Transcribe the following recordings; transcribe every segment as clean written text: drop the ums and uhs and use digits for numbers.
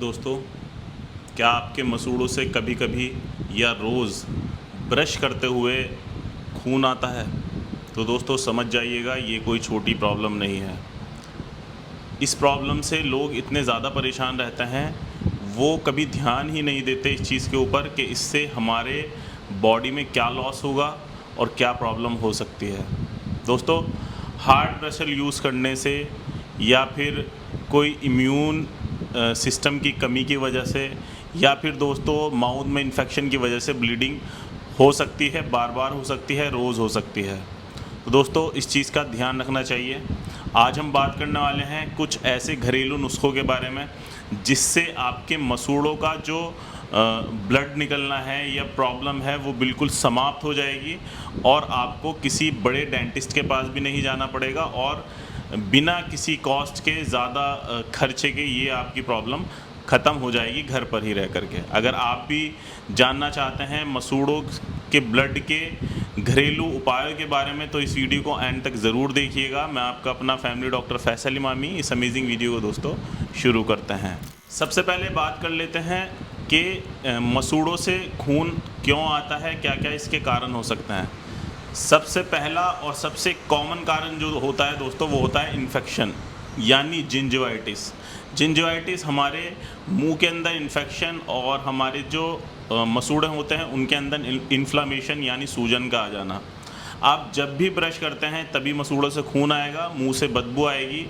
दोस्तों, क्या आपके मसूड़ों से कभी कभी या रोज़ ब्रश करते हुए खून आता है? तो दोस्तों समझ जाइएगा, ये कोई छोटी प्रॉब्लम नहीं है। इस प्रॉब्लम से लोग इतने ज़्यादा परेशान रहते हैं, वो कभी ध्यान ही नहीं देते इस चीज़ के ऊपर कि इससे हमारे बॉडी में क्या लॉस होगा और क्या प्रॉब्लम हो सकती है। दोस्तों, हार्ड प्रेशर यूज़ करने से या फिर कोई इम्यून सिस्टम की कमी की वजह से या फिर दोस्तों माउथ में इन्फेक्शन की वजह से ब्लीडिंग हो सकती है, बार बार हो सकती है, रोज़ हो सकती है। तो दोस्तों इस चीज़ का ध्यान रखना चाहिए। आज हम बात करने वाले हैं कुछ ऐसे घरेलू नुस्ख़ों के बारे में जिससे आपके मसूड़ों का जो ब्लड निकलना है या प्रॉब्लम है वो बिल्कुल समाप्त हो जाएगी और आपको किसी बड़े डेंटिस्ट के पास भी नहीं जाना पड़ेगा और बिना किसी कॉस्ट के ज़्यादा खर्चे के ये आपकी प्रॉब्लम ख़त्म हो जाएगी घर पर ही रह करके। अगर आप भी जानना चाहते हैं मसूड़ों के ब्लड के घरेलू उपायों के बारे में तो इस वीडियो को एंड तक ज़रूर देखिएगा। मैं आपका अपना फैमिली डॉक्टर फैसल इमामी इस अमेजिंग वीडियो को दोस्तों शुरू करते हैं। सबसे पहले बात कर लेते हैं कि मसूड़ों से खून क्यों आता है, क्या क्या इसके कारण हो सकते हैं। सबसे पहला और सबसे कॉमन कारण जो होता है दोस्तों वो होता है इन्फेक्शन यानी जिंजिवाइटिस। जिंजिवाइटिस हमारे मुंह के अंदर इन्फेक्शन और हमारे जो मसूड़े होते हैं उनके अंदर इन्फ्लामेशन यानी सूजन का आ जाना। आप जब भी ब्रश करते हैं तभी मसूड़ों से खून आएगा, मुंह से बदबू आएगी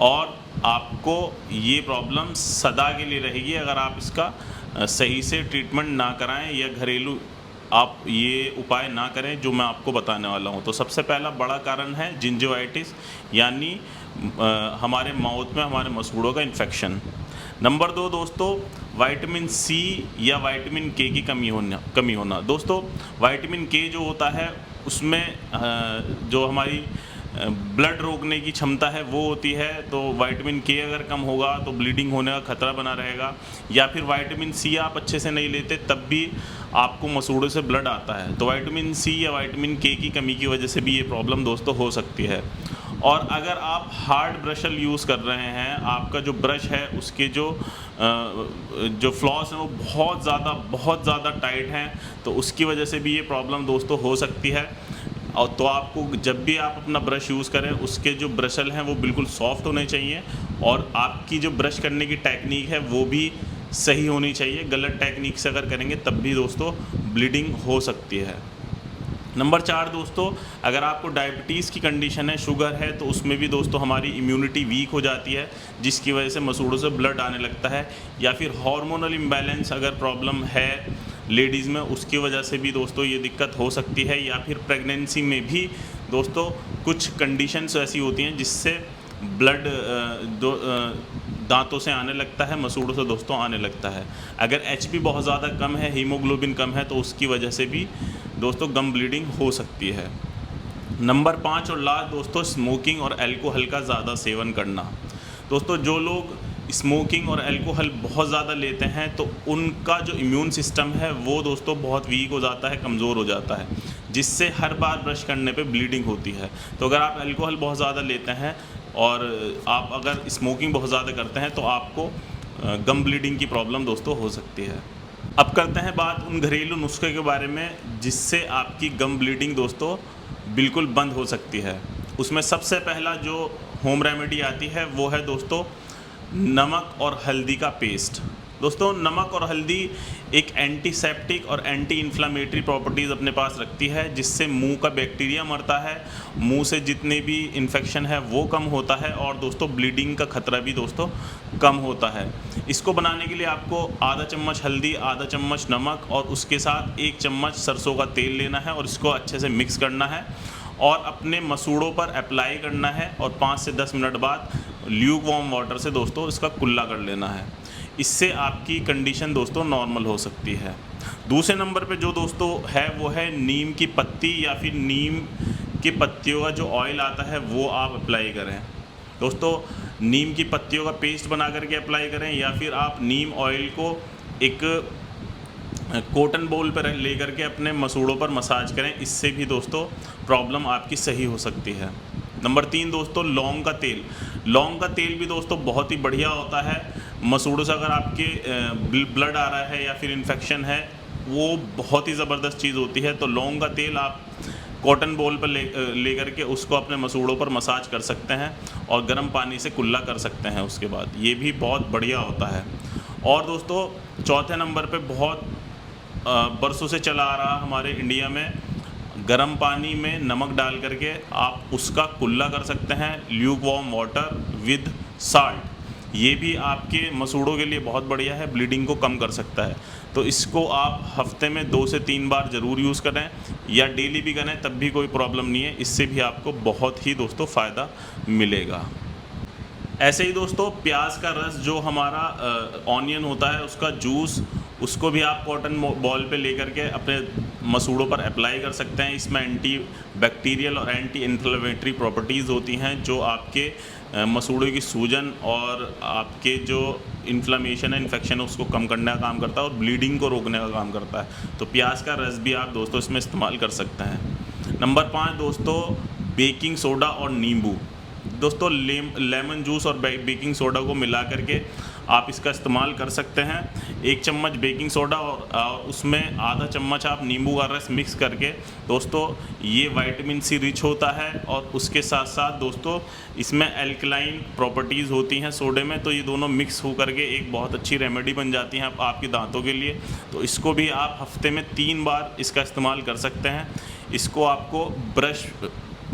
और आपको ये प्रॉब्लम सदा के लिए रहेगी अगर आप इसका सही से ट्रीटमेंट ना कराएं या घरेलू आप ये उपाय ना करें जो मैं आपको बताने वाला हूँ। तो सबसे पहला बड़ा कारण है जिंजिवाइटिस यानी हमारे माउथ में हमारे मसूड़ों का इन्फेक्शन। नंबर 2 दोस्तों, विटामिन सी या विटामिन के की कमी होना। दोस्तों विटामिन के जो होता है उसमें जो हमारी ब्लड रोकने की क्षमता है वो होती है, तो विटामिन के अगर कम होगा तो ब्लीडिंग होने का खतरा बना रहेगा। या फिर विटामिन सी आप अच्छे से नहीं लेते तब भी आपको मसूड़ों से ब्लड आता है, तो विटामिन सी या विटामिन के की कमी की वजह से भी ये प्रॉब्लम दोस्तों हो सकती है। और अगर आप हार्ड ब्रशल यूज़ कर रहे हैं, आपका जो ब्रश है उसके जो फ्लॉस हैं वो बहुत ज़्यादा टाइट हैं, तो उसकी वजह से भी ये प्रॉब्लम दोस्तों हो सकती है। और तो आपको जब भी आप अपना ब्रश यूज़ करें उसके जो ब्रशल हैं वो बिल्कुल सॉफ्ट होने चाहिए और आपकी जो ब्रश करने की टेक्निक है वो भी सही होनी चाहिए। गलत टेक्निक से अगर करेंगे तब भी दोस्तों ब्लीडिंग हो सकती है। नंबर 4 दोस्तों, अगर आपको डायबिटीज़ की कंडीशन है, शुगर है, तो उसमें भी दोस्तों हमारी इम्यूनिटी वीक हो जाती है जिसकी वजह से मसूड़ों से ब्लड आने लगता है। या फिर हार्मोनल इम्बैलेंस अगर प्रॉब्लम है लेडीज़ में उसकी वजह से भी दोस्तों ये दिक्कत हो सकती है। या फिर प्रेगनेंसी में भी दोस्तों कुछ कंडीशंस ऐसी होती हैं जिससे ब्लड दांतों से आने लगता है, मसूड़ों से दोस्तों आने लगता है। अगर एचपी बहुत ज़्यादा कम है, हीमोग्लोबिन कम है, तो उसकी वजह से भी दोस्तों गम ब्लीडिंग हो सकती है। नंबर 5 और लास्ट दोस्तों, स्मोकिंग और अल्कोहल का ज़्यादा सेवन करना। दोस्तों जो लोग स्मोकिंग और अल्कोहल बहुत ज़्यादा लेते हैं तो उनका जो इम्यून सिस्टम है वो दोस्तों बहुत वीक हो जाता है, कमज़ोर हो जाता है, जिससे हर बार ब्रश करने पे ब्लीडिंग होती है। तो अगर आप अल्कोहल बहुत ज़्यादा लेते हैं और आप अगर स्मोकिंग बहुत ज़्यादा करते हैं तो आपको गम ब्लीडिंग की प्रॉब्लम दोस्तों हो सकती है। अब करते हैं बात उन घरेलू नुस्खे के बारे में जिससे आपकी गम ब्लीडिंग दोस्तों बिल्कुल बंद हो सकती है। उसमें सबसे पहला जो होम रेमेडी आती है वो है दोस्तों नमक और हल्दी का पेस्ट। दोस्तों नमक और हल्दी एक एंटीसेप्टिक और एंटी इन्फ्लामेटरी प्रॉपर्टीज़ अपने पास रखती है जिससे मुंह का बैक्टीरिया मरता है, मुंह से जितने भी इन्फेक्शन है वो कम होता है और दोस्तों ब्लीडिंग का खतरा भी दोस्तों कम होता है। इसको बनाने के लिए आपको आधा चम्मच हल्दी, आधा चम्मच नमक और उसके साथ 1 चम्मच सरसों का तेल लेना है और इसको अच्छे से मिक्स करना है और अपने मसूड़ों पर अप्लाई करना है और 5 से 10 मिनट बाद ल्यूक वार्म वाटर से दोस्तों इसका कुल्ला कर लेना है। इससे आपकी कंडीशन दोस्तों नॉर्मल हो सकती है। दूसरे नंबर पे जो दोस्तों है वो है नीम की पत्ती या फिर नीम की पत्तियों का जो ऑयल आता है वो आप अप्लाई करें। दोस्तों नीम की पत्तियों का पेस्ट बना करके अप्लाई करें या फिर आप नीम ऑयल को एक कॉटन बॉल पर ले करके अपने मसूड़ों पर मसाज करें, इससे भी दोस्तों प्रॉब्लम आपकी सही हो सकती है। नंबर 3 दोस्तों लौंग का तेल। लौंग का तेल भी दोस्तों बहुत ही बढ़िया होता है। मसूड़ों से अगर आपके ब्लड आ रहा है या फिर इन्फेक्शन है, वो बहुत ही ज़बरदस्त चीज़ होती है। तो लौंग का तेल आप कॉटन बॉल पर ले करके उसको अपने मसूड़ों पर मसाज कर सकते हैं और गर्म पानी से कुल्ला कर सकते हैं उसके बाद, ये भी बहुत बढ़िया होता है। और दोस्तों चौथे नंबर पे बहुत बरसों से चला आ रहा हमारे इंडिया में, गर्म पानी में नमक डाल करके आप उसका कुल्ला कर सकते हैं, Luke warm water with salt. ये भी आपके मसूड़ों के लिए बहुत बढ़िया है, ब्लीडिंग को कम कर सकता है। तो इसको आप हफ्ते में 2 से 3 बार ज़रूर यूज़ करें या डेली भी करें, तब भी कोई प्रॉब्लम नहीं है। इससे भी आपको बहुत ही दोस्तों फ़ायदा मिलेगा। ऐसे ही दोस्तों प्याज का रस, जो हमारा ऑनियन होता है उसका जूस, उसको भी आप कॉटन बॉल पे लेकर के अपने मसूड़ों पर अप्लाई कर सकते हैं। इसमें एंटी बैक्टीरियल और एंटी इन्फ्लेमेटरी प्रॉपर्टीज़ होती हैं, जो आपके मसूड़ों की सूजन और आपके जो इन्फ्लेमेशन है, इन्फेक्शन है, उसको कम करने का काम करता है और ब्लीडिंग को रोकने का काम करता है। तो प्याज का रस भी आप दोस्तों इसमें इस्तेमाल कर सकते हैं। नंबर 5 दोस्तों, बेकिंग सोडा और नींबू। दोस्तों लेमन जूस और बेकिंग सोडा को मिला करके आप इसका इस्तेमाल कर सकते हैं। 1 चम्मच बेकिंग सोडा और उसमें आधा चम्मच आप नींबू का रस मिक्स करके, दोस्तों ये विटामिन सी रिच होता है और उसके साथ साथ दोस्तों इसमें एल्कलाइन प्रॉपर्टीज़ होती हैं सोडे में, तो ये दोनों मिक्स हो करके एक बहुत अच्छी रेमेडी बन जाती हैं आपके दांतों के लिए। तो इसको भी आप हफ्ते में 3 बार इसका इस्तेमाल कर सकते हैं। इसको आपको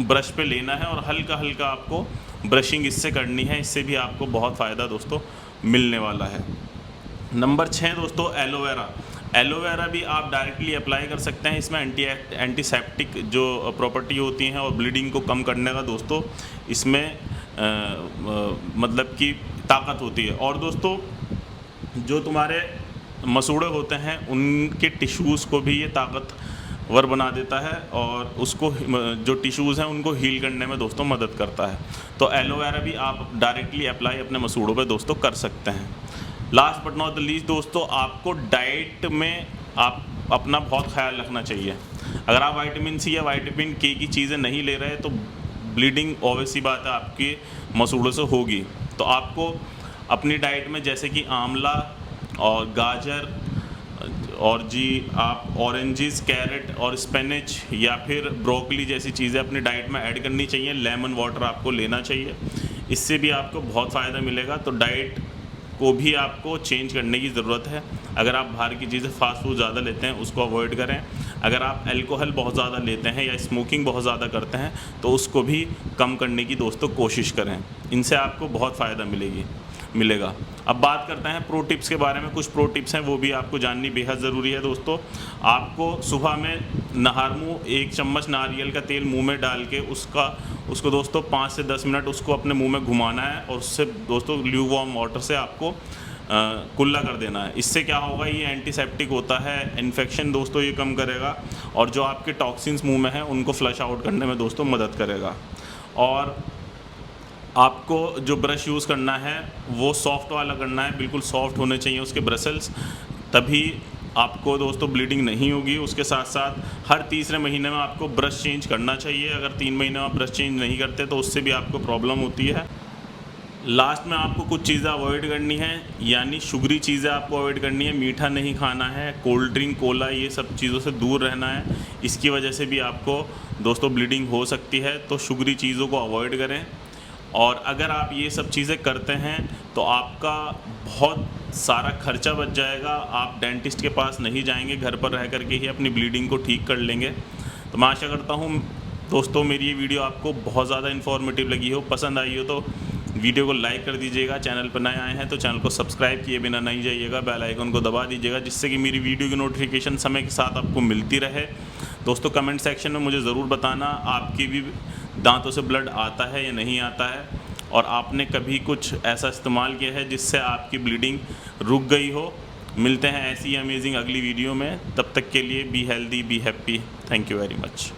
ब्रश पे लेना है और हल्का हल्का आपको ब्रशिंग इससे करनी है, इससे भी आपको बहुत फ़ायदा दोस्तों मिलने वाला है। नंबर 6 दोस्तों, एलोवेरा। एलोवेरा भी आप डायरेक्टली अप्लाई कर सकते हैं। इसमें एंटीसेप्टिक जो प्रॉपर्टी होती हैं और ब्लीडिंग को कम करने का दोस्तों इसमें मतलब कि ताकत होती है। और दोस्तों जो तुम्हारे मसूड़े होते हैं उनके टिश्यूज़ को भी ये ताकतवर बना देता है और उसको जो टिश्यूज़ हैं उनको हील करने में दोस्तों मदद करता है। तो एलोवेरा भी आप डायरेक्टली अप्लाई अपने मसूड़ों पे दोस्तों कर सकते हैं। Last but not the least दोस्तों, आपको डाइट में आप अपना बहुत ख्याल रखना चाहिए। अगर आप विटामिन सी या विटामिन के की चीज़ें नहीं ले रहे तो ब्लीडिंग ऑब्वियस सी बात है आपके मसूड़ों से होगी। तो आपको अपनी डाइट में जैसे कि आंवला और गाजर और आप ऑरेंजेस, कैरेट और स्पिनच या फिर ब्रोकली जैसी चीज़ें अपनी डाइट में ऐड करनी चाहिए। लेमन वाटर आपको लेना चाहिए, इससे भी आपको बहुत फ़ायदा मिलेगा। तो डाइट को भी आपको चेंज करने की ज़रूरत है। अगर आप बाहर की चीज़ें फास्ट फूड ज़्यादा लेते हैं उसको अवॉइड करें। अगर आप अल्कोहल बहुत ज़्यादा लेते हैं या स्मोकिंग बहुत ज़्यादा करते हैं तो उसको भी कम करने की दोस्तों कोशिश करें। इनसे आपको बहुत फ़ायदा मिलेगा। अब बात करते हैं प्रो टिप्स के बारे में। कुछ प्रो टिप्स हैं वो भी आपको जाननी बेहद ज़रूरी है दोस्तों। आपको सुबह में नहार मुँह 1 चम्मच नारियल का तेल मुंह में डाल के उसको दोस्तों 5 से 10 मिनट उसको अपने मुंह में घुमाना है और उससे दोस्तों ल्यूक वार्म वाटर से आपको कुल्ला कर देना है। इससे क्या होगा, ये एंटीसेप्टिक होता है, इन्फेक्शन दोस्तों ये कम करेगा और जो आपके टॉक्सिन्स मुंह में हैं उनको फ्लश आउट करने में दोस्तों मदद करेगा। और आपको जो ब्रश यूज़ करना है वो सॉफ्ट वाला करना है, बिल्कुल सॉफ्ट होने चाहिए उसके ब्रसल्स, तभी आपको दोस्तों ब्लीडिंग नहीं होगी। उसके साथ साथ हर तीसरे महीने में आपको ब्रश चेंज करना चाहिए। अगर 3 महीने में आप ब्रश चेंज नहीं करते तो उससे भी आपको प्रॉब्लम होती है। लास्ट में आपको कुछ चीज़ें अवॉइड करनी है, यानी शुगरी चीज़ें आपको अवॉइड करनी है, मीठा नहीं खाना है, कोल्ड ड्रिंक, कोला, ये सब चीज़ों से दूर रहना है। इसकी वजह से भी आपको दोस्तों ब्लीडिंग हो सकती है, तो शुगरी चीज़ों को अवॉइड करें। और अगर आप ये सब चीज़ें करते हैं तो आपका बहुत सारा खर्चा बच जाएगा। आप डेंटिस्ट के पास नहीं जाएंगे, घर पर रह करके ही अपनी ब्लीडिंग को ठीक कर लेंगे। तो मैं आशा करता हूँ दोस्तों मेरी ये वीडियो आपको बहुत ज़्यादा इन्फॉर्मेटिव लगी हो, पसंद आई हो तो वीडियो को लाइक कर दीजिएगा। चैनल पर नए आए हैं तो चैनल को सब्सक्राइब किए बिना नहीं जाइएगा, बेल आइकन को दबा दीजिएगा जिससे कि मेरी वीडियो की नोटिफिकेशन समय के साथ आपको मिलती रहे। दोस्तों कमेंट सेक्शन में मुझे ज़रूर बताना आपकी भी दांतों से ब्लड आता है या नहीं आता है, और आपने कभी कुछ ऐसा इस्तेमाल किया है जिससे आपकी ब्लीडिंग रुक गई हो। मिलते हैं ऐसी अमेजिंग अगली वीडियो में, तब तक के लिए be healthy, be happy. Thank you very much.